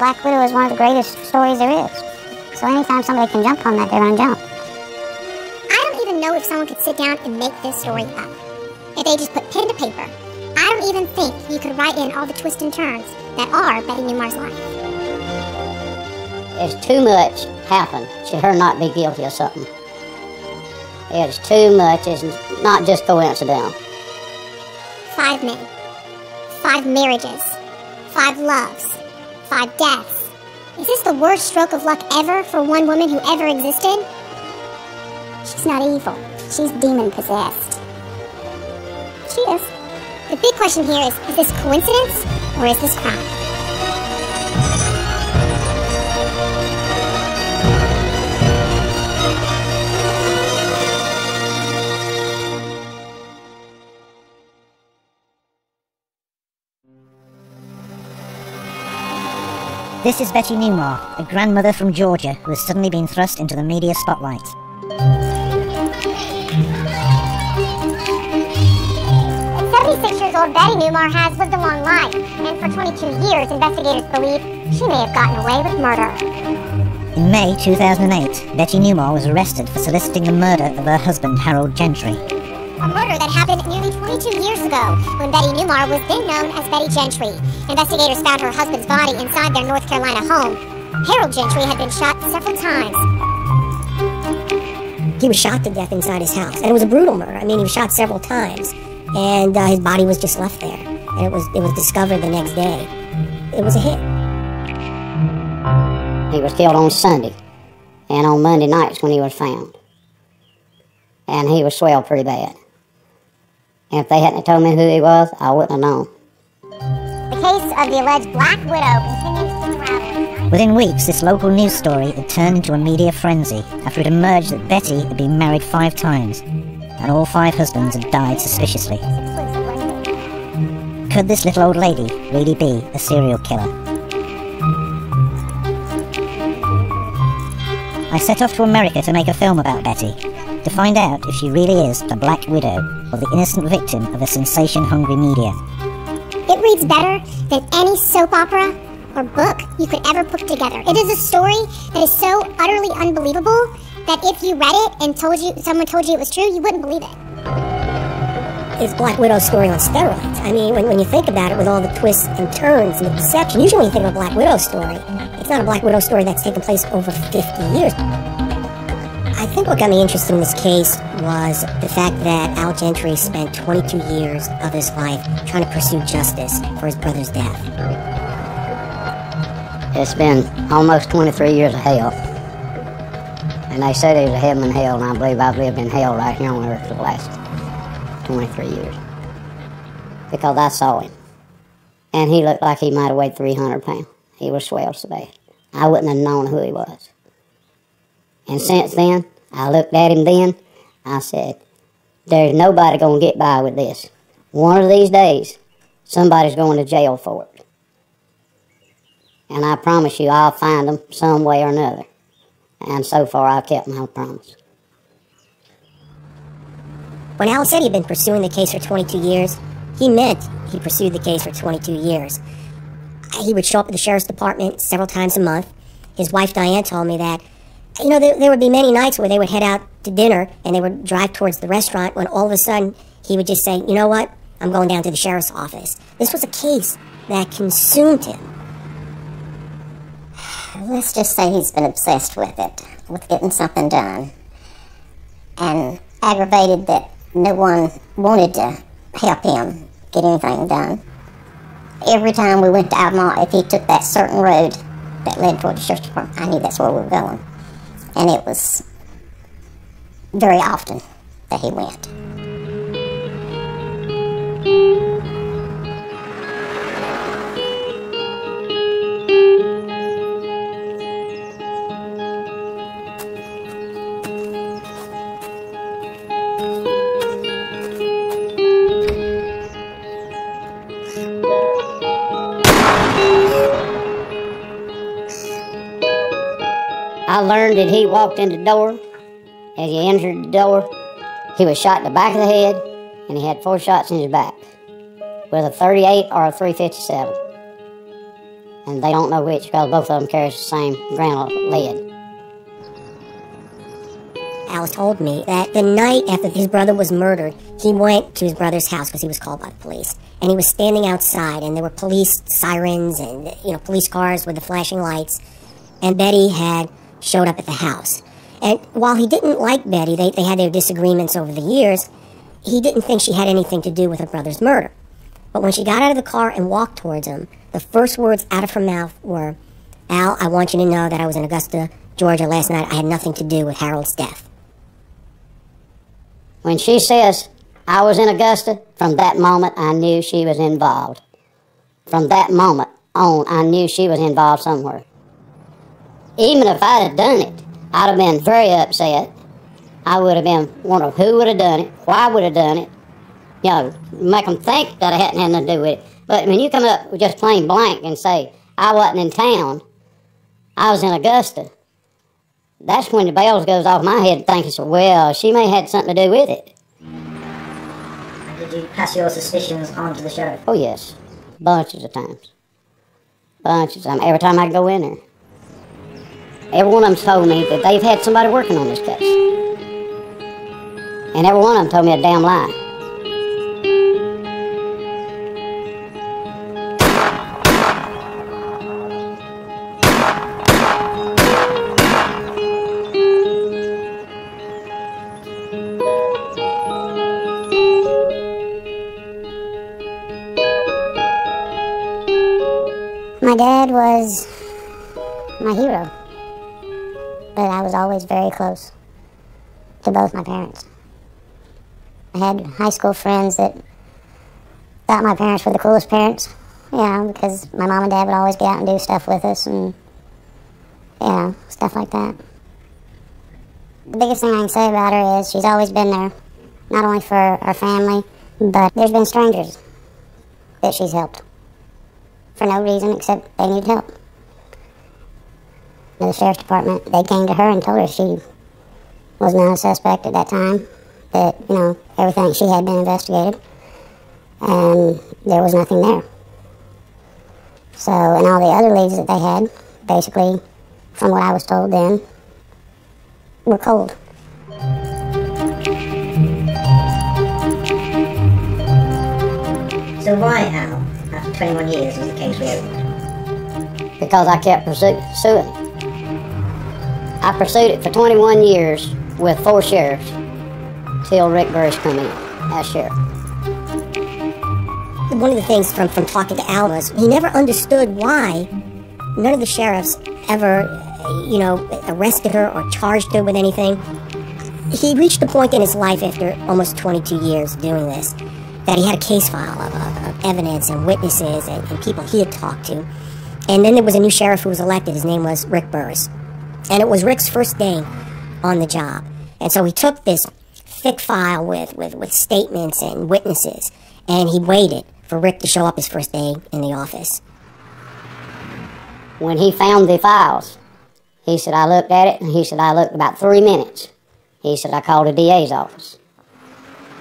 Black Widow is one of the greatest stories there is. So anytime somebody can jump on that, they're going to jump. I don't even know if someone could sit down and make this story up. If they just put pen to paper. I don't even think you could write in all the twists and turns that are Betty Newmar's life. It's too much happened to her not be guilty of something. It's too much. It's not just coincidental. 5 men, 5 marriages, 5 loves, 5 deaths. Is this the worst stroke of luck ever for one woman who ever existed? She's not evil. She's demon-possessed. She is. The big question here is this coincidence or is this crime? This is Betty Newmar, a grandmother from Georgia who has suddenly been thrust into the media spotlight. At 76 years old, Betty Newmar has lived a long life, and for 22 years, investigators believe she may have gotten away with murder. In May 2008, Betty Newmar was arrested for soliciting the murder of her husband, Harold Gentry. A murder that happened nearly 22 years ago, when Betty Newmar was then known as Betty Gentry. Investigators found her husband's body inside their North Carolina home. Harold Gentry had been shot several times. He was shot to death inside his house, and it was a brutal murder. I mean, he was shot several times, and his body was just left there. And it was discovered the next day. It was a hit. He was killed on Sunday, and on Monday nights when he was found. And he was swelled pretty bad. And if they hadn't told me who he was, I wouldn't have known. The case of the alleged Black Widow continues to unravel. Within weeks, this local news story had turned into a media frenzy after it emerged that Betty had been married 5 times, and all 5 husbands had died suspiciously. Could this little old lady really be a serial killer? I set off to America to make a film about Betty, to find out if she really is the Black Widow or the innocent victim of a sensation-hungry media. It reads better than any soap opera or book you could ever put together. It is a story that is so utterly unbelievable that if you read it and someone told you it was true, you wouldn't believe it. It's Black Widow's story on steroids. I mean, when you think about it, with all the twists and turns and the deception, usually when you think of a Black Widow story, it's not a Black Widow story that's taken place over 50 years. I think what got me interested in this case was the fact that Al Gentry spent 22 years of his life trying to pursue justice for his brother's death. It's been almost 23 years of hell. And they say there's a heaven and hell, and I believe I've lived in hell right here on earth for the last 23 years. Because I saw him. And he looked like he might have weighed 300 pounds. He was swelled so bad. I wouldn't have known who he was. And since then, I looked at him then, I said, there's nobody going to get by with this. One of these days, somebody's going to jail for it. And I promise you, I'll find them some way or another. And so far, I've kept my promise. When Al said he'd been pursuing the case for 22 years, he meant he pursued the case for 22 years. He would show up at the sheriff's department several times a month. His wife, Diane, told me that, you know, there would be many nights where they would head out to dinner and they would drive towards the restaurant when all of a sudden he would just say, you know what, I'm going down to the sheriff's office. This was a case that consumed him. Let's just say he's been obsessed with it, with getting something done, and aggravated that no one wanted to help him get anything done. Every time we went to Albemarle, if he took that certain road that led toward the sheriff's department, I knew that's where we were going. And it was very often that he went. I learned that he walked in the door. As he entered the door, he was shot in the back of the head, and he had 4 shots in his back with a .38 or a .357. And they don't know which because both of them carry the same grain of lead. Alice told me that the night after his brother was murdered, he went to his brother's house because he was called by the police. And he was standing outside, and there were police sirens and, police cars with the flashing lights. And Betty had showed up at the house. And while he didn't like Betty, they had their disagreements over the years, he didn't think she had anything to do with her brother's murder. But when she got out of the car and walked towards him, the first words out of her mouth were, "Al, I want you to know that I was in Augusta, Georgia last night. I had nothing to do with Harold's death." When she says, "I was in Augusta," from that moment I knew she was involved. From that moment on, I knew she was involved somewhere. Even if I'd have done it, I'd have been very upset. I would have been wondering who would have done it, why would have done it. Make them think that I hadn't had nothing to do with it. But when you come up with just plain blank and say, "I wasn't in town, I was in Augusta," that's when the bells goes off my head thinking, well, she may have had something to do with it. Did you pass your suspicions on to the sheriff? Oh, yes. Bunches of times. Bunches of times. Every time I go in there. Every one of them told me that they've had somebody working on this case. And every one of them told me a damn lie. My dad was my hero, but I was always very close to both my parents. I had high school friends that thought my parents were the coolest parents, because my mom and dad would always get out and do stuff with us and, stuff like that. The biggest thing I can say about her is she's always been there, not only for our family, but there's been strangers that she's helped. For no reason except they needed help. The sheriff's department, they came to her and told her she was not a suspect at that time, that, everything, she had been investigated, and there was nothing there. So, and all the other leads that they had, basically, from what I was told then, were cold. So why, Al, after 21 years, was the case reopened? Because I kept pursuing it. I pursued it for 21 years with 4 sheriffs till Rick Burris come in as sheriff. One of the things from talking to Al was he never understood why none of the sheriffs ever, arrested her or charged her with anything. He reached a point in his life after almost 22 years doing this that he had a case file of evidence and witnesses and people he had talked to. And then there was a new sheriff who was elected. His name was Rick Burris. And it was Rick's first day on the job. And so he took this thick file with statements and witnesses, and he waited for Rick to show up his first day in the office. When he found the files, he said, I looked at it, and he said, I looked about 3 minutes. He said, I called the DA's office.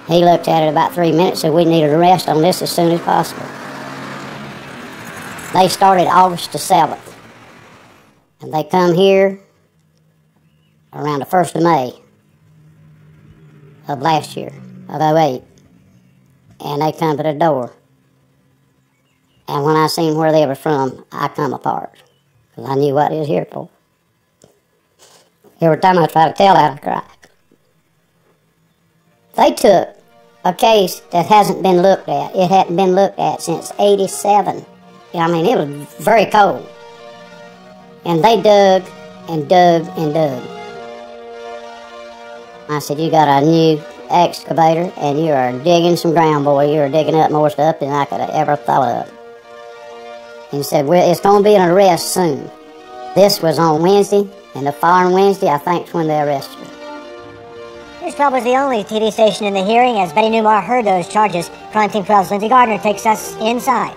He looked at it about 3 minutes, said, we need an arrest on this as soon as possible. They started August the 7th, and they come here around the 1st of May of last year, of '08, and they come to the door. And when I seen where they were from, I come apart, because I knew what he was here for. Every time I try to tell, I'd cry. They took a case that hasn't been looked at. It hadn't been looked at since '87. I mean, it was very cold. And they dug and dug and dug. I said, you got a new excavator, and you are digging some ground, boy. You are digging up more stuff than I could have ever thought of. And he said, well, it's going to be an arrest soon. This was on Wednesday, and the following Wednesday, I think, is when they arrested her. News 12 was the only TV station in the hearing. As Betty Newmar heard those charges, Crime Team 12's Lindsay Gardner takes us inside.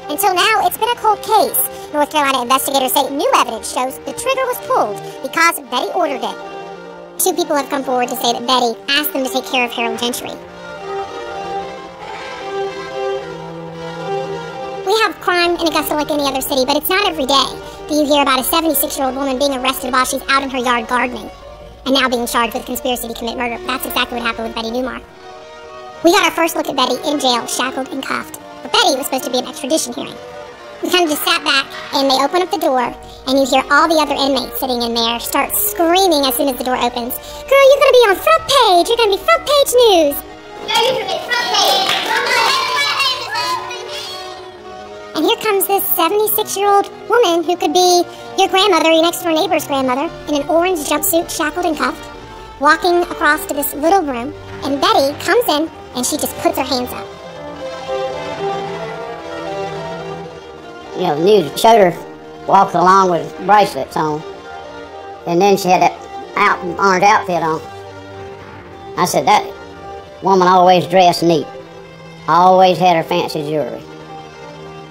Until now, it's been a cold case. North Carolina investigators say new evidence shows the trigger was pulled because Betty ordered it. 2 people have come forward to say that Betty asked them to take care of Harold Gentry. We have crime in Augusta like any other city, but it's not every day that you hear about a 76-year-old woman being arrested while she's out in her yard gardening and now being charged with conspiracy to commit murder. That's exactly what happened with Betty Newmark. We got our first look at Betty in jail, shackled and cuffed. For Betty, it was supposed to be an extradition hearing. We kind of just sat back, and they open up the door, and you hear all the other inmates sitting in there start screaming as soon as the door opens. Girl, you're going to be on front page. You're going to be front page news. Yeah, you're going to be front page. And here comes this 76-year-old woman who could be your grandmother, your next-door neighbor's grandmother, in an orange jumpsuit, shackled and cuffed, walking across to this little room. And Betty comes in, and she just puts her hands up. You know, the news showed her walking along with bracelets on. And then she had that orange outfit on. I said, that woman always dressed neat. Always had her fancy jewelry.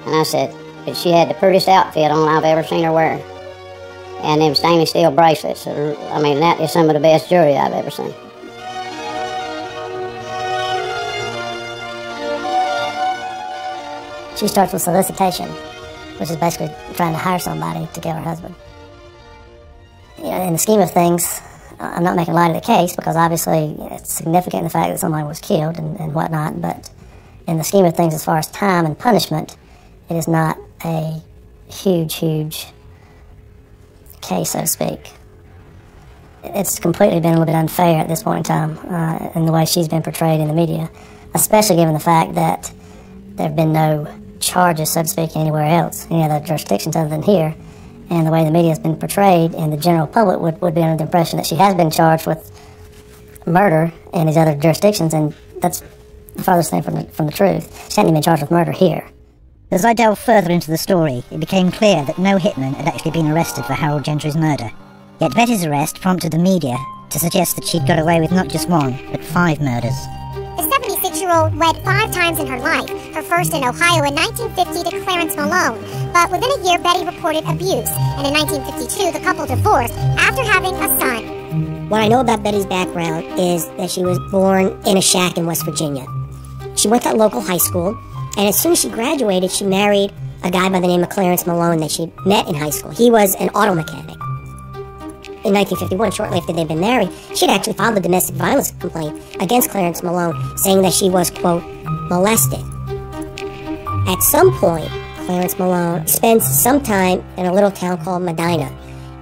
And I said, but she had the prettiest outfit on I've ever seen her wear. And them stainless steel bracelets. I mean, that is some of the best jewelry I've ever seen. She starts with solicitation, which is basically trying to hire somebody to kill her husband. You know, in the scheme of things, I'm not making light of the case because obviously it's significant the fact that somebody was killed and whatnot, but in the scheme of things as far as time and punishment, it is not a huge case, so to speak. It's completely been a little bit unfair at this point in time in the way she's been portrayed in the media, especially given the fact that there have been no charges, so to speak, anywhere else, any other jurisdictions other than here, and the way the media has been portrayed, and the general public would be under the impression that she has been charged with murder in these other jurisdictions, and that's the farthest thing from the truth. She hasn't even been charged with murder here. As I delved further into the story, it became clear that no hitman had actually been arrested for Harold Gentry's murder. Yet Betty's arrest prompted the media to suggest that she'd got away with not just one, but 5 murders. The 76-year-old wed 5 times in her life, her first in Ohio in 1950 to Clarence Malone. But within a year, Betty reported abuse, and in 1952, the couple divorced after having a son. What I know about Betty's background is that she was born in a shack in West Virginia. She went to a local high school, and as soon as she graduated, she married a guy by the name of Clarence Malone that she met in high school. He was an auto mechanic. In 1951, shortly after they'd been married, she had actually filed a domestic violence complaint against Clarence Malone, saying that she was, quote, molested. At some point, Clarence Malone spends some time in a little town called Medina,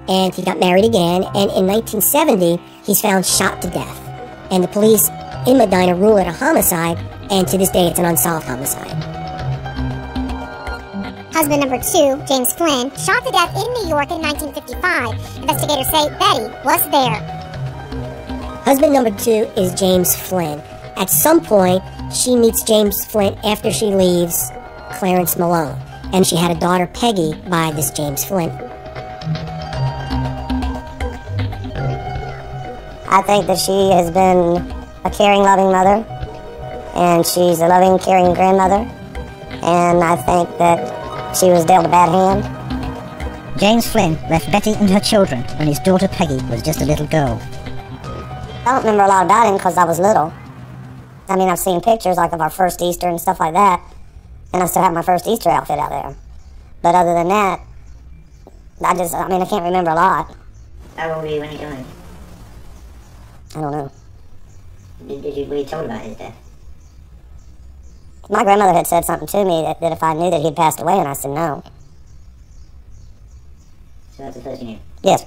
and he got married again, and in 1970, he's found shot to death. And the police in Medina rule it a homicide, and to this day, it's an unsolved homicide. Husband number 2, James Flynn, shot to death in New York in 1955. Investigators say Betty was there. Husband number 2 is James Flynn. At some point, she meets James Flynn after she leaves Clarence Malone, and she had a daughter, Peggy, by this James Flynn. I think that she has been a caring, loving mother, and she's a loving, caring grandmother, and I think that she was dealt a bad hand. James Flynn left Betty and her children when his daughter Peggy was just a little girl. I don't remember a lot about him because I was little. I mean, I've seen pictures like of our first Easter and stuff like that, and I still have my first Easter outfit out there. But other than that, I can't remember a lot. How old were you when he died? I don't know. Were you told about his death? My grandmother had said something to me that if I knew that he'd passed away, and I said no. So that's the first you knew? Yes.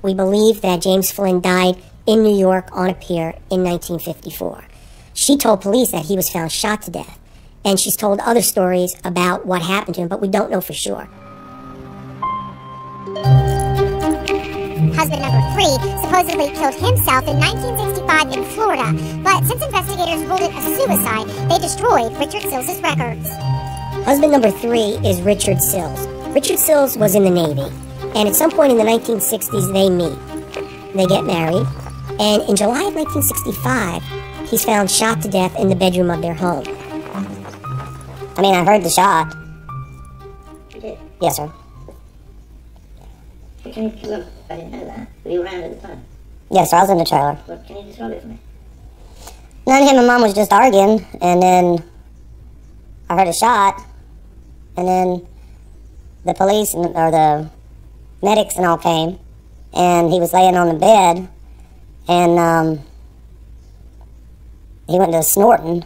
We believe that James Flynn died in New York on a pier in 1954. She told police that he was found shot to death, and she's told other stories about what happened to him, but we don't know for sure. Husband number 3 supposedly killed himself in 1965 in Florida, but since investigators ruled it a suicide, they destroyed Richard Sills' records. Husband number 3 is Richard Sills. Richard Sills was in the Navy, and at some point in the 1960s they meet. They get married, and in July of 1965, he's found shot to death in the bedroom of their home. I mean, I heard the shot. You did? Yes, sir. Can you, look, I didn't know that. Were you around at the time? Yes, sir, I was in the trailer. What, can you describe it for me? Then him and Mom was just arguing, and then I heard a shot, and then the police or the medics and all came, and he was laying on the bed, and he went to snorting,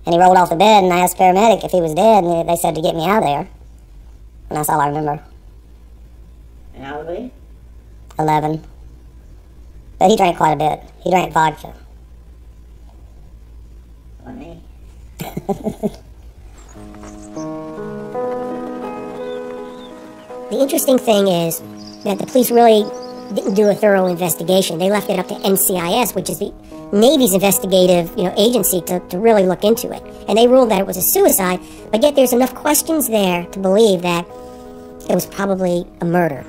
and he rolled off the bed, and I asked the paramedic if he was dead, and they said to get me out of there, and that's all I remember. And how old were you? 11. But he drank quite a bit. He drank vodka. Like me. The interesting thing is that the police really didn't do a thorough investigation. They left it up to NCIS, which is the Navy's investigative agency, to really look into it. And they ruled that it was a suicide, but yet there's enough questions there to believe that it was probably a murder.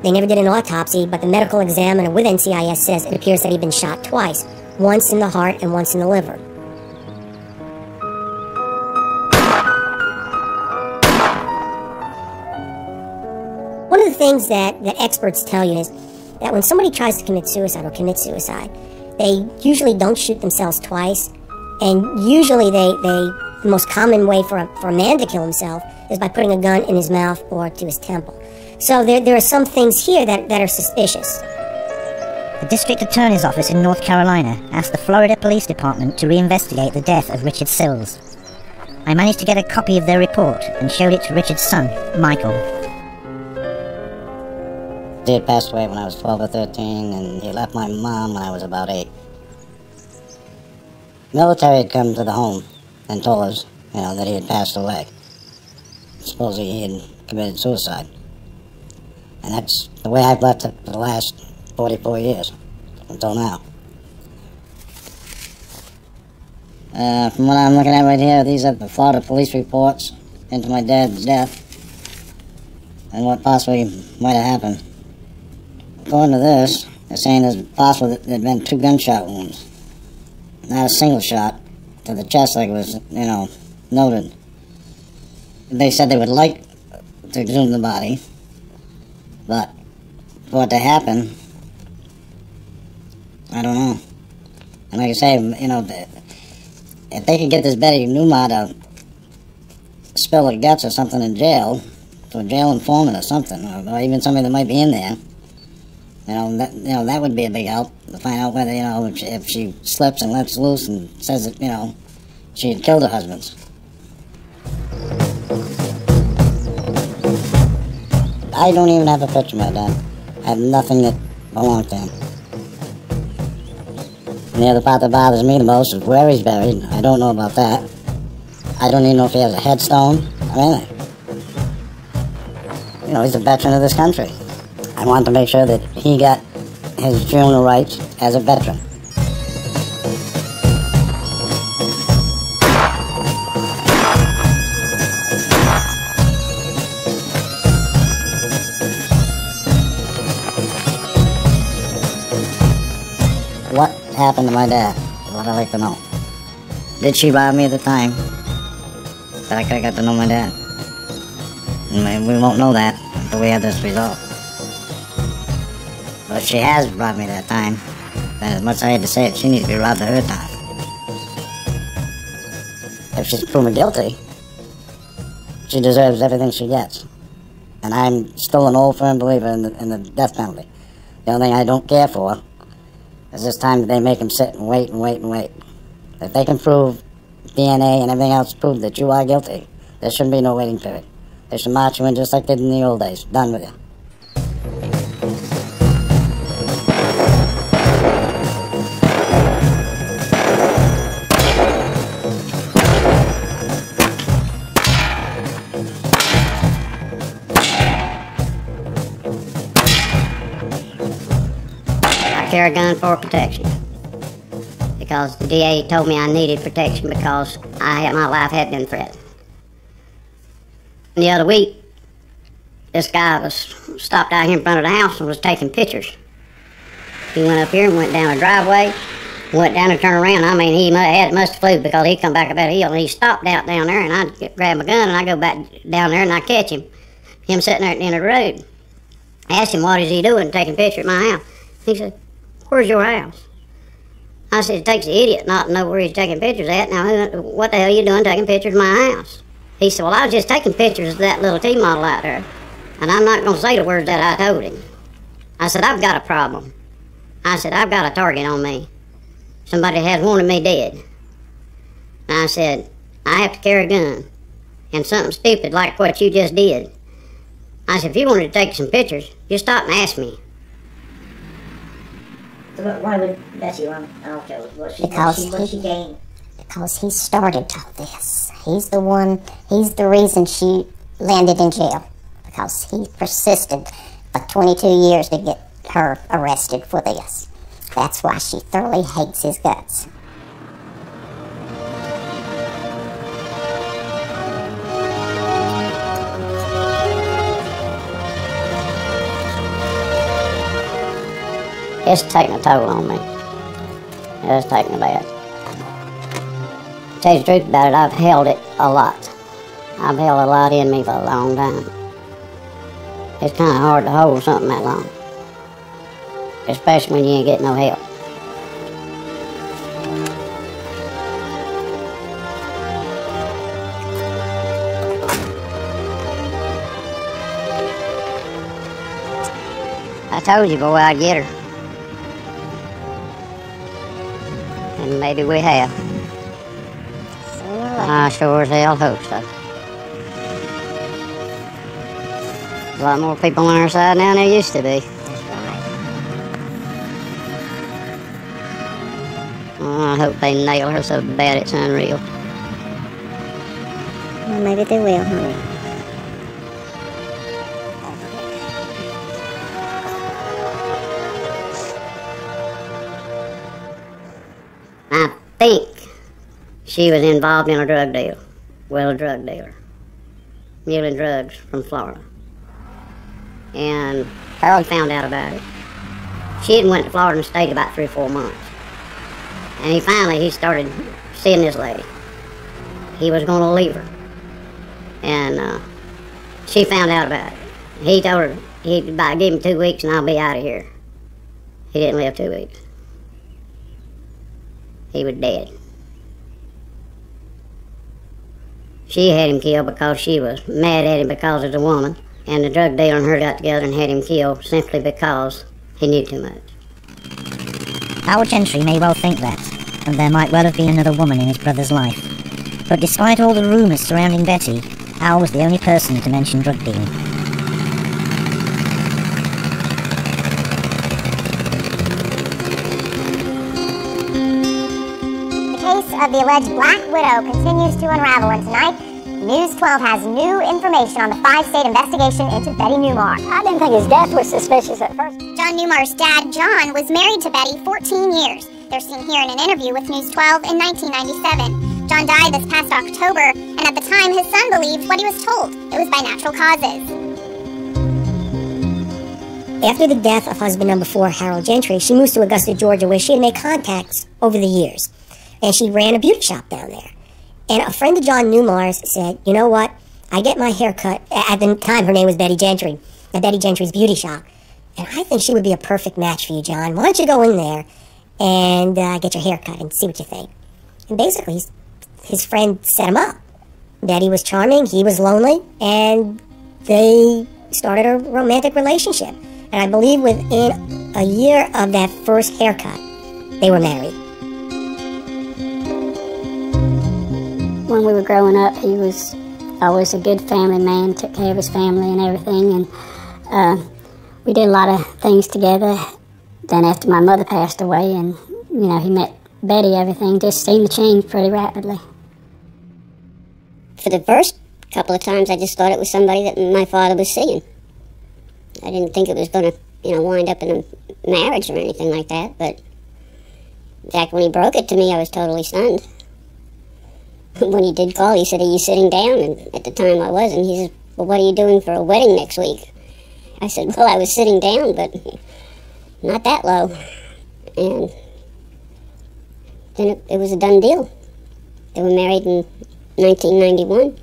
They never did an autopsy, but the medical examiner with NCIS says it appears that he'd been shot twice, once in the heart and once in the liver. One of the things that experts tell you is that when somebody tries to commit suicide or commits suicide, they usually don't shoot themselves twice, and usually the most common way for a man to kill himself is by putting a gun in his mouth or to his temple. So there are some things here that are suspicious. The District Attorney's Office in North Carolina asked the Florida Police Department to reinvestigate the death of Richard Sills. I managed to get a copy of their report and showed it to Richard's son, Michael. He had passed away when I was 12 or 13, and he left my mom when I was about 8. Military had come to the home and told us, that he had passed away. Supposedly he had committed suicide. And that's the way I've left it for the last 44 years, until now. From what I'm looking at right here, these are the Florida police reports into my dad's death and what possibly might have happened. According to this, they're saying it's possible that there had been 2 gunshot wounds, not a single shot to the chest like it was, noted. They said they would like to exhume the body, but for it to happen, I don't know. And like I say, if they could get this Betty Newmar to spill her guts or something in jail, to a jail informant or something, or even somebody that might be in there, that would be a big help to find out whether, if she slips and lets loose and says that, she had killed her husband. I don't even have a picture of my dad. I have nothing that belonged to him. And the other part that bothers me the most is where he's buried. I don't know about that. I don't even know if he has a headstone or anything. He's a veteran of this country. I want to make sure that he got his funeral rights as a veteran. What happened to my dad? Is what I'd like to know. Did she rob me at the time that I could have got to know my dad? And we won't know that until we have this resolved. But if she has robbed me that time, then as much as I hate to say it, she needs to be robbed at her time. If she's proven guilty, she deserves everything she gets. And I'm still an old firm believer in the death penalty. The only thing I don't care for is this time that they make him sit and wait and wait and wait. If they can prove DNA and everything else prove that you are guilty, there shouldn't be no waiting period. They should march you in just like they did in the old days. Done with you. I carry a gun for protection because the DA told me I needed protection because my life had been threatened. The other week, this guy was stopped out here in front of the house and was taking pictures. He went up here and went down a driveway, went down and turned around. I mean, he must have flew because he come back up that hill and he stopped out down there, and I grab my gun and I go back down there and I catch him sitting there at the end of the road. I asked him what is he doing taking pictures at my house. He said, "Where's your house?" I said, it takes an idiot not to know where he's taking pictures at. Now, what the hell are you doing taking pictures of my house? He said, well, I was just taking pictures of that little T model out there, and I'm not going to say the words that I told him. I said, I've got a problem. I said, I've got a target on me. Somebody has wanted me dead. And I said, I have to carry a gun. And something stupid like what you just did. I said, if you wanted to take some pictures, just stop and ask me. So why would Betty want Alco? What she gained? Because he started all this. He's the reason she landed in jail. Because he persisted for 22 years to get her arrested for this. That's why she thoroughly hates his guts. It's taking a toll on me. It's taking a bad. To tell you the truth about it, I've held it a lot. I've held a lot in me for a long time. It's kind of hard to hold something that long. Especially when you ain't getting no help. I told you, boy, I'd get her. And maybe we have. I sure as hell hope so. A lot more people on our side now than there used to be. Oh, I hope they nail her so bad it's unreal. Well, maybe they will, honey. I think she was involved in a drug deal. Well, a drug dealer. Muling drugs from Florida. And Harold found out about it. She had went to Florida and stayed about 3 or 4 months. And he started seeing this lady. He was going to leave her. And she found out about it. He told her, he'd about give him 2 weeks and I'll be out of here. He didn't live 2 weeks. He was dead. She had him killed because she was mad at him because of the woman, and the drug dealer and her got together and had him killed simply because he knew too much. Al Gentry may well think that, and there might well have been another woman in his brother's life. But despite all the rumours surrounding Betty, Al was the only person to mention drug dealing. The case of the alleged Black Widow continues to unravel, and tonight, News 12 has new information on the 5-state investigation into Betty Newmar. I didn't think his death was suspicious at first. John Newmar's dad, John, was married to Betty 14 years. They're seen here in an interview with News 12 in 1997. John died this past October, and at the time, his son believed what he was told. It was by natural causes. After the death of husband number 4, Harold Gentry, she moved to Augusta, Georgia, where she had made contacts over the years. And she ran a beauty shop down there. And a friend of John Newmar's said, you know what? I get my hair cut. At the time, her name was Betty Gentry, at Betty Gentry's beauty shop. And I think she would be a perfect match for you, John. Why don't you go in there and get your hair cut and see what you think? And basically, his friend set him up. Betty was charming, he was lonely, and they started a romantic relationship. And I believe within a year of that first haircut, they were married. When we were growing up, he was always a good family man, took care of his family and everything, and we did a lot of things together. Then after my mother passed away and, he met Betty, everything just seemed to change pretty rapidly. For the first couple of times, I just thought it was somebody that my father was seeing. I didn't think it was going to, wind up in a marriage or anything like that, but in fact, when he broke it to me, I was totally stunned. When he did call, he said, are you sitting down? And at the time I wasn't. He said, well, what are you doing for a wedding next week? I said, well, I was sitting down, but not that low. And then it was a done deal. They were married in 1991.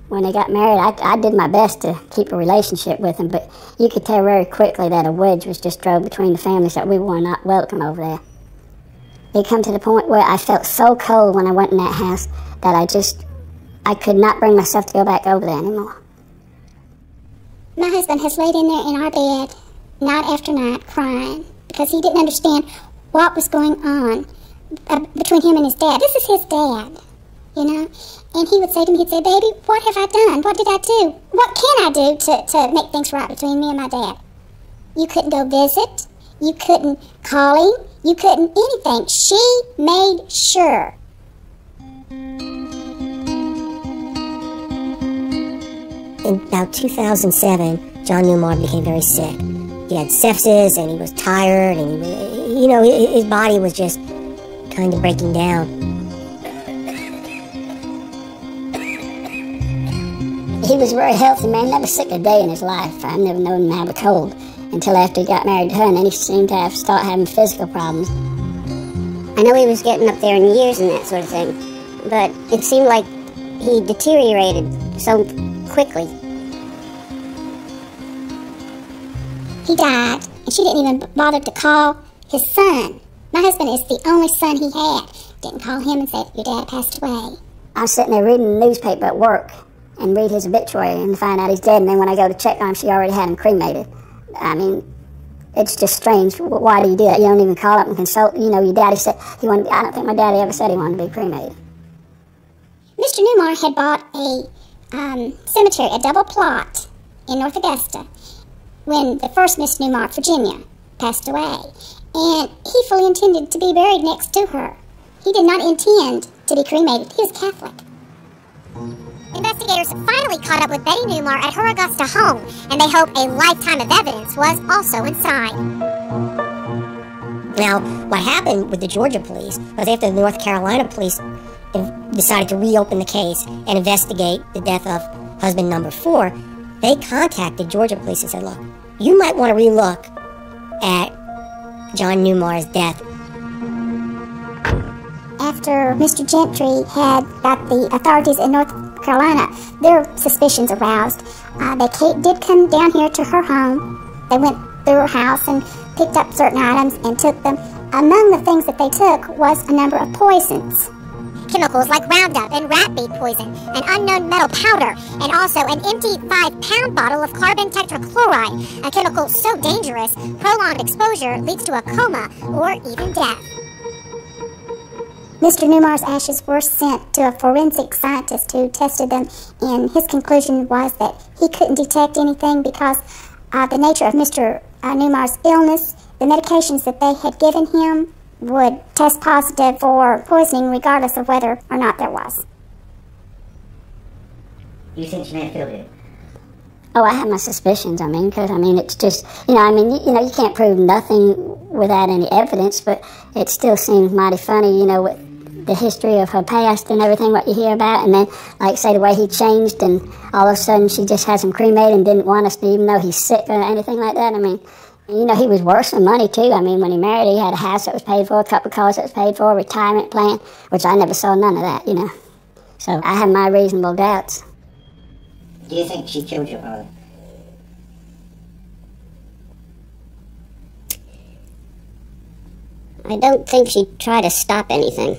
When they got married, I did my best to keep a relationship with him, but you could tell very quickly that a wedge was just drove between the families, that we were not welcome over there. It come to the point where I felt so cold when I went in that house that I could not bring myself to go back over there anymore. My husband has laid in there in our bed night after night crying because he didn't understand what was going on between him and his dad. This is his dad, you know? And he would say to me, he'd say, baby, what have I done? What did I do? What can I do to make things right between me and my dad? You couldn't go visit. You couldn't call him. You couldn't anything. She made sure. In about 2007, John Newmar became very sick. He had sepsis, and he was tired, and his body was just kind of breaking down. He was a very healthy man, never sick a day in his life. I've never known him have a cold until after he got married to her, and then he seemed to start having physical problems. I know he was getting up there in years and that sort of thing, but it seemed like he deteriorated so quickly. He died, and she didn't even bother to call his son. My husband is the only son he had. Didn't call him and say, your dad passed away. I was sitting there reading the newspaper at work and read his obituary and find out he's dead, and then when I go to check on him, she already had him cremated. I mean, it's just strange. Why do you do that? You don't even call up and consult. You know, your daddy said he wanted to, I don't think my daddy ever said he wanted to be cremated. Mr. Newmar had bought a cemetery, a double plot in North Augusta when the first Miss Newmar, Virginia, passed away. And he fully intended to be buried next to her. He did not intend to be cremated. He was Catholic. Investigators finally caught up with Betty Newmar at her Augusta home, and they hope a lifetime of evidence was also inside. Now, what happened with the Georgia police was after the North Carolina police decided to reopen the case and investigate the death of husband number 4, they contacted Georgia police and said, look, you might want to relook at John Newmar's death. After Mr. Gentry had got the authorities in North Carolina, their suspicions aroused. They did come down here to her home. They went through her house and picked up certain items and took them. Among the things that they took was a number of poisons. Chemicals like Roundup and rat bait poison, an unknown metal powder, and also an empty 5-pound bottle of carbon tetrachloride, a chemical so dangerous, prolonged exposure leads to a coma or even death. Mr. Newmar's ashes were sent to a forensic scientist who tested them, and his conclusion was that he couldn't detect anything because of the nature of Mr. Newmar's illness. The medications that they had given him would test positive for poisoning regardless of whether or not there was. You think she may have killed you? Oh, I have my suspicions, because, it's just, you can't prove nothing without any evidence, but it still seems mighty funny, with the history of her past and everything, what you hear about, and then, like, say, the way he changed, and all of a sudden she just has him cremated and didn't want us to even know he's sick or anything like that. He was worth some money, too. When he married, he had a house that was paid for, a couple of cars that was paid for, a retirement plan, which I never saw none of that, So I have my reasonable doubts. Do you think she killed your father? I don't think she'd try to stop anything.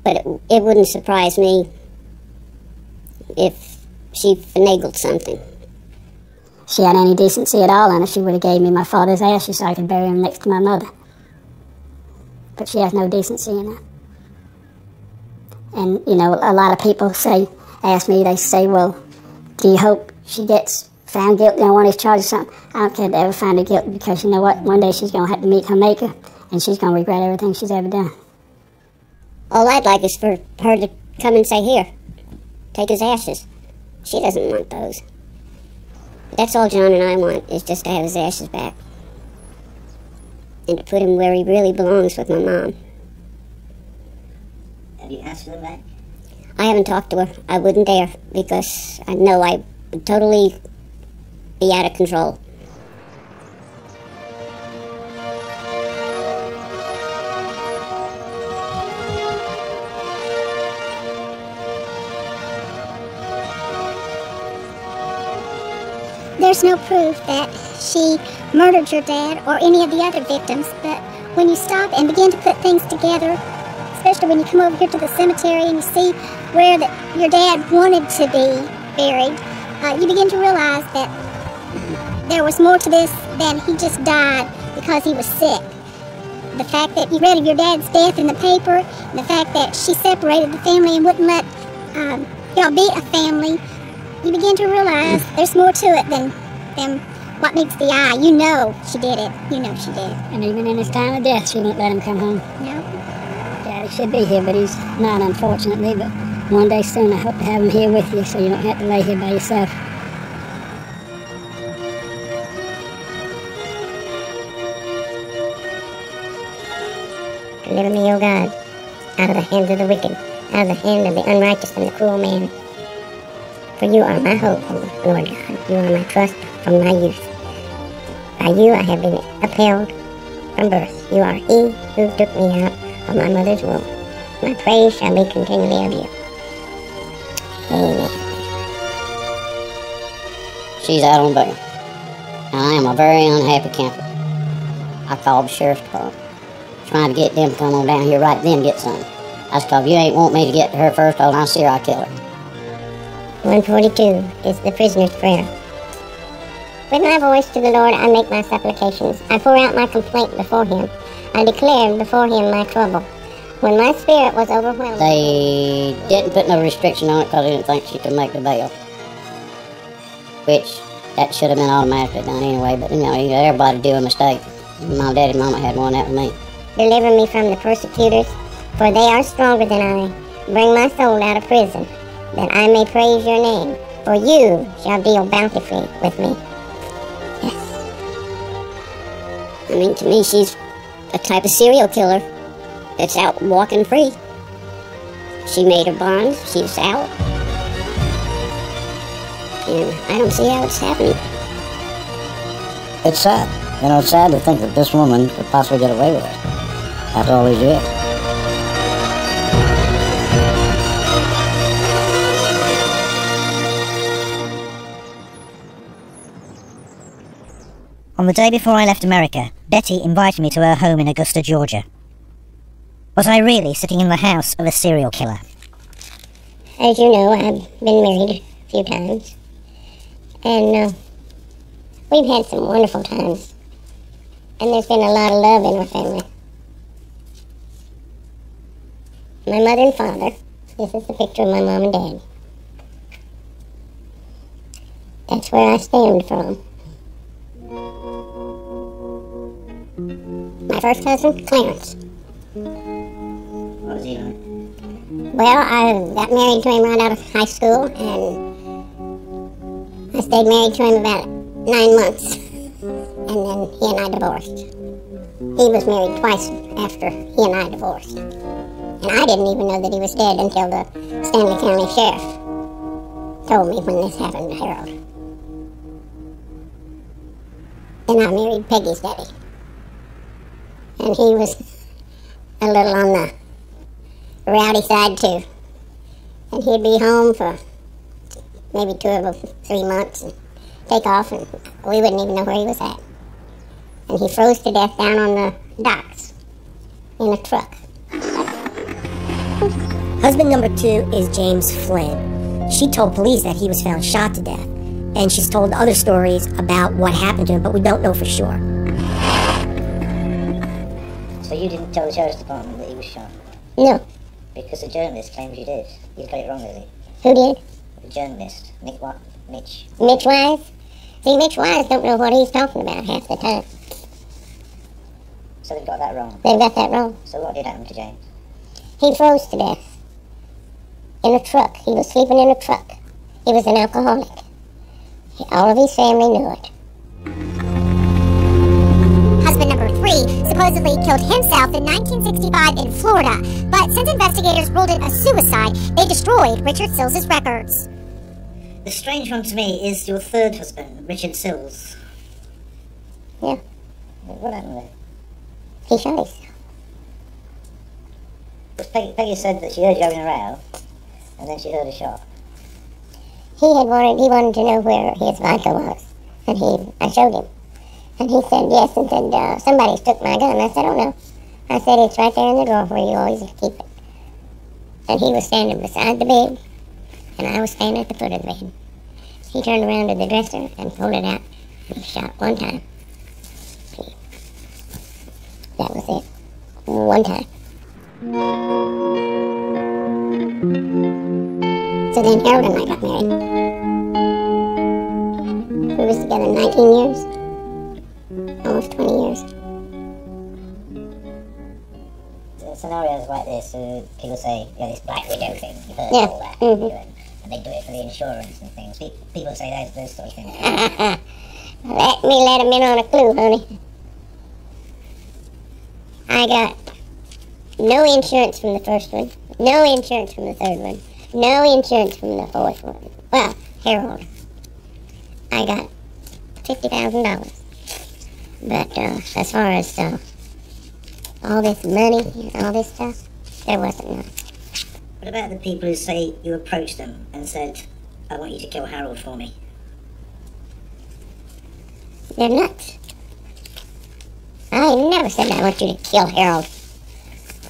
But it wouldn't surprise me if she finagled something. If she had any decency at all, and she would have gave me my father's ashes so I could bury him next to my mother. But she has no decency in her. And, a lot of people ask me, they say, well, do you hope she gets found guilty on one of these charges or something? I don't care if they ever find her guilty, because you know what? One day she's going to have to meet her maker, and she's going to regret everything she's ever done. All I'd like is for her to come and say, here, take his ashes. She doesn't want those. That's all John and I want, is just to have his ashes back. And to put him where he really belongs, with my mom. Have you asked for them back? I haven't talked to her. I wouldn't dare, because I know I would totally be out of control. There's no proof that she murdered your dad or any of the other victims, but when you stop and begin to put things together, especially when you come over here to the cemetery and you see where your dad wanted to be buried, you begin to realize that there was more to this than he just died because he was sick. The fact that you read of your dad's death in the paper, the fact that she separated the family and wouldn't let y'all be a family, you begin to realize there's more to it than what meets the eye. You know she did it. You know she did. And even in his time of death, she won't let him come home. No. Daddy should be here, but he's not, unfortunately. But one day soon, I hope to have him here with you so you don't have to lay here by yourself. Deliver me, O God, out of the hands of the wicked, out of the hand of the unrighteous and the cruel man. For you are my hope, O Lord God. You are my trust from my youth. By you I have been upheld from birth. You are he who took me out of my mother's womb. My praise shall be continually of you. Amen. She's out on bail. And I am a very unhappy camper. I called the sheriff's department, trying to get them to come on down here right then and get some. I said, if you ain't want me to get to her first, when I see her, I'll kill her. 142 is the prisoner's prayer. With my voice to the Lord, I make my supplications. I pour out my complaint before him. I declare before him my trouble. When my spirit was overwhelmed... They didn't put no restriction on it because they didn't think she could make the bail. Which, that should have been automatically done anyway, but you know, everybody do a mistake. My daddy and mama had one that with me. Deliver me from the persecutors, for they are stronger than I. Bring my soul out of prison, that I may praise your name, for you shall deal bountifully with me. Yes. I mean, to me, she's a type of serial killer that's out walking free. She made her bonds, she's out. And I don't see how it's happening. It's sad. You know, it's sad to think that this woman could possibly get away with it after all these years. On the day before I left America, Betty invited me to her home in Augusta, Georgia. Was I really sitting in the house of a serial killer? As you know, I've been married a few times, and we've had some wonderful times, and there's been a lot of love in our family. My mother and father, this is the picture of my mom and dad. That's where I stemmed from. My first husband, Clarence. What was he like? Well, I got married to him right out of high school, and I stayed married to him about 9 months, and then he and I divorced. He was married twice after he and I divorced, and I didn't even know that he was dead until the Stanley County Sheriff told me when this happened to Harold. Then I married Peggy's daddy, and he was a little on the rowdy side too, and he'd be home for maybe 2 or 3 months and take off, and we wouldn't even know where he was at. And he froze to death down on the docks in a truck. Husband number 2 is James Flynn. She told police that he was found shot to death, and she's told other stories about what happened to him, but we don't know for sure. So you didn't tell the sheriff's department that he was shot? No. Because the journalist claims you did. You got it wrong, Lizzie. Who did? The journalist. Mitch. Mitch Wise? See, Mitch Wise don't know what he's talking about half the time. So they've got that wrong. They've got that wrong. So what did happen to James? He froze to death in a truck. He was sleeping in a truck. He was an alcoholic. All of his family knew it. Husband number 3 supposedly killed himself in 1965 in Florida, but since investigators ruled it a suicide, they destroyed Richard Sills' records. The strange one to me is your third husband, Richard Sills. Yeah. What happened there? He shot himself. Peggy said that she heard you having a row, and then she heard a shot. He wanted to know where his vodka was, and I showed him. And he said yes, and said, somebody took my gun. I said, oh no. I said, it's right there in the drawer where you always keep it. And he was standing beside the bed, and I was standing at the foot of the bed. He turned around to the dresser and pulled it out. He shot one time. That was it. One time. So then Harold and I got married. We was together 19 years. Almost 20 years. Scenarios like this, people say, this black widow thing, you've heard Yeah. all that, Mm-hmm. and they do it for the insurance and things. People say those sort of things. Let me let him in on a clue, honey. I got no insurance from the first one, no insurance from the third one, no insurance from the fourth one. Well, Harold, I got $50,000. But as far as all this money and all this stuff, there wasn't none. What about the people who say you approached them and said, I want you to kill Harold for me? They're nuts. I never said I want you to kill Harold.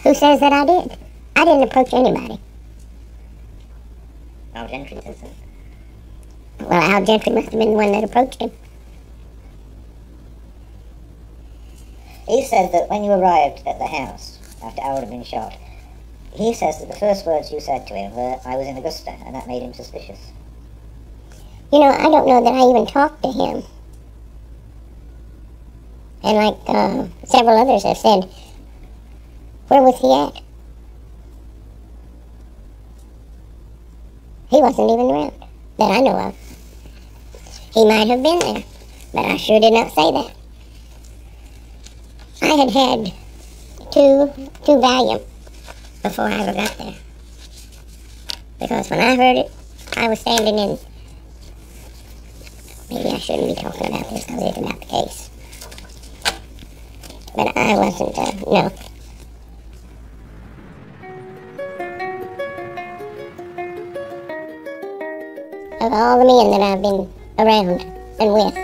Who says that I did? I didn't approach anybody. Al Gentry says that. Well, Al Gentry must have been the one that approached him. He said that when you arrived at the house, after Harold had been shot, he says that the first words you said to him were, I was in Augusta, and that made him suspicious. You know, I don't know that I even talked to him. And like several others have said, where was he at? He wasn't even around, that I know of. He might have been there, but I sure did not say that. I had two Valium before I ever got there. Because when I heard it, I was standing in... Maybe I shouldn't be talking about this because it's about the case. But I wasn't, no. Of all the men that I've been around and with,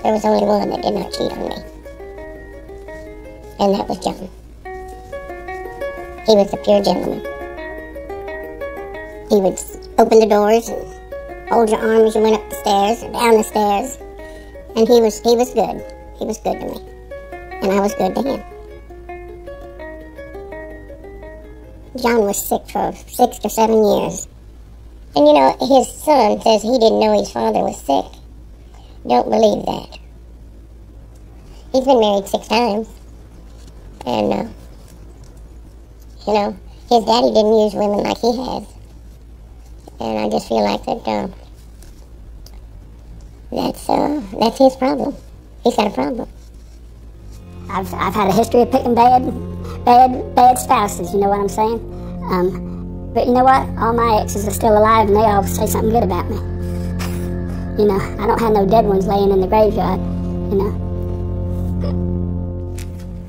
there was only one that did not cheat on me. And that was John. He was a pure gentleman. He would open the doors and hold your arm as you went up the stairs or down the stairs. And he was good. He was good to me. And I was good to him. John was sick for 6 or 7 years. And you know, his son says he didn't know his father was sick. Don't believe that. He's been married 6 times. And, you know, his daddy didn't use women like he has. And I just feel like that, that's his problem. He's got a problem. I've had a history of picking bad spouses, you know what I'm saying? But you know what? All my exes are still alive and they all say something good about me. You know, I don't have no dead ones laying in the graveyard, you know.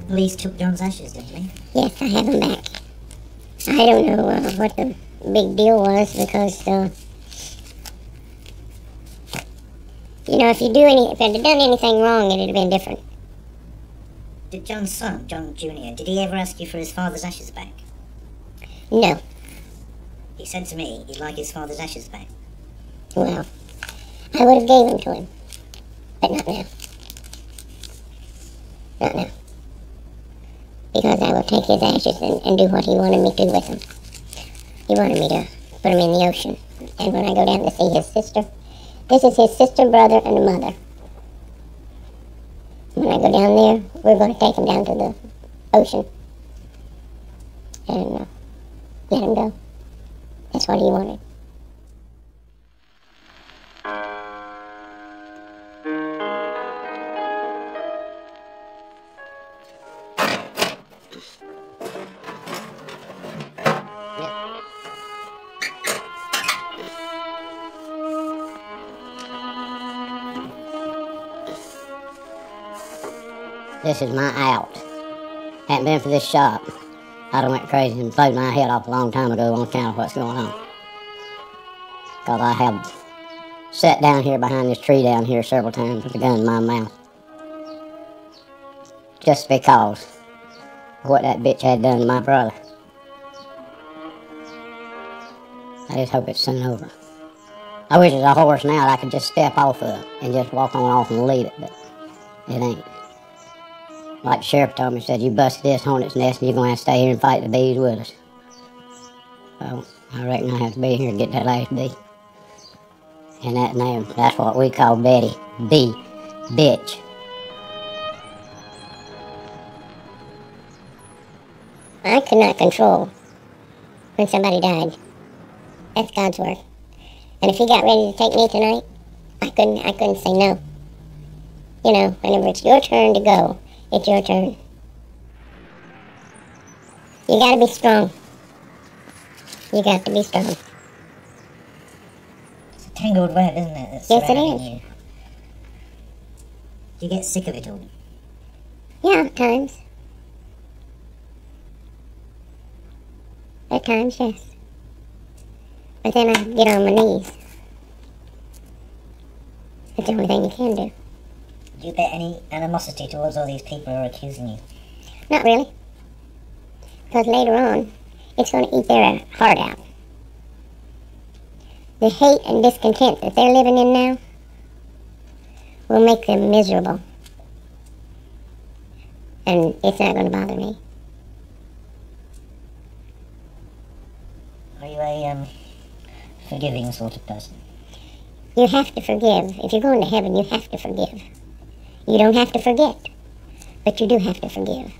Police took John's ashes, didn't they? Yes, I have them back. I don't know what the big deal was because, you know, if I'd done anything wrong, it'd have been different. Did John's son, John Jr., did he ever ask you for his father's ashes back? No. He said to me he'd like his father's ashes back. Well, I would have gave them to him. But not now. Not now. Because I will take his ashes and do what he wanted me to with them. He wanted me to put them in the ocean. And when I go down to see his sister, this is his sister, brother, and a mother. When I go down there, we're going to take him down to the ocean. And let him go. That's what he wanted. This is my out. Hadn't been for this shop, I'd have went crazy and blowed my head off a long time ago on account of what's going on. Because I have sat down here behind this tree down here several times with a gun in my mouth. just because of what that bitch had done to my brother. I just hope it's soon over. I wish it was a horse now that I could just step off of and just walk on off and leave it, but it ain't. Like the sheriff told me, said, you busted this hornet's nest and you're going to have to stay here and fight the bees with us. So I reckon I have to be here and get that last bee. And that name, that's what we call Betty. B. Bitch. I could not control when somebody died. That's God's work. And if he got ready to take me tonight, I couldn't say no. You know, whenever it's your turn to go, it's your turn. You gotta be strong. You got to be strong. It's a tangled web, isn't it? That's Yes, it surrounding is. you. Do you get sick of it all? Yeah, at times. At times, yes. But then I get on my knees. That's the only thing you can do. Do you bear any animosity towards all these people who are accusing you? Not really. Because later on, it's going to eat their heart out. The hate and discontent that they're living in now will make them miserable. And it's not going to bother me. Are you a forgiving sort of person? You have to forgive. If you're going to heaven, you have to forgive. You don't have to forget, but you do have to forgive.